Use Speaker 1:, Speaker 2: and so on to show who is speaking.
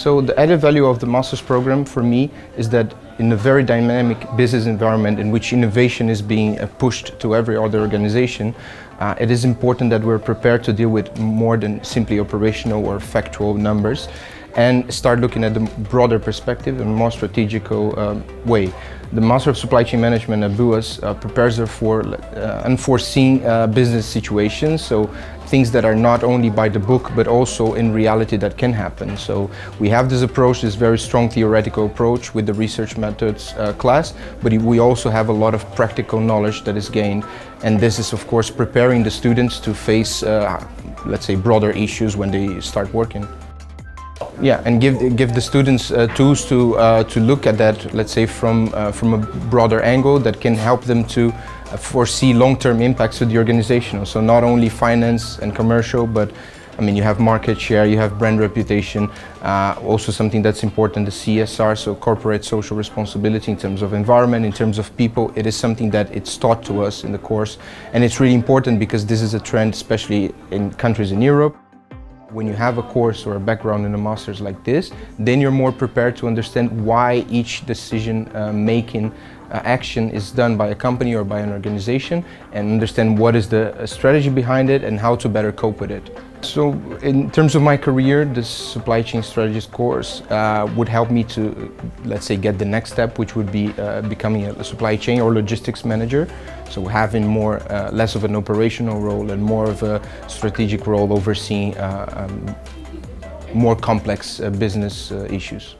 Speaker 1: So the added value of the master's program for me is that in a very dynamic business environment in which innovation is being pushed to every other organization, it is important that we're prepared to deal with more than simply operational or factual numbers and start looking at the broader perspective in a more strategical way. The Master of Supply Chain Management at BUAS prepares her for unforeseen business situations, so things that are not only by the book but also in reality that can happen. So we have this approach, this very strong theoretical approach with the research methods class, but we also have a lot of practical knowledge that is gained, and this is of course preparing the students to face, let's say, broader issues when they start working. Yeah, and give the students tools to look at that, let's say, from a broader angle that can help them to foresee long-term impacts to the organization. So not only finance and commercial, but I mean, you have market share, you have brand reputation, also something that's important, the CSR, so corporate social responsibility in terms of environment, in terms of people. It is something that it's taught to us in the course, and it's really important because this is a trend, especially in countries in Europe. When you have a course or a background in a master's like this, then you're more prepared to understand why each decision making action is done by a company or by an organization, and understand what is the strategy behind it and how to better cope with it. So in terms of my career, this supply chain strategist course would help me to, let's say, get the next step, which would be becoming a supply chain or logistics manager. So having less of an operational role and more of a strategic role overseeing more complex business issues.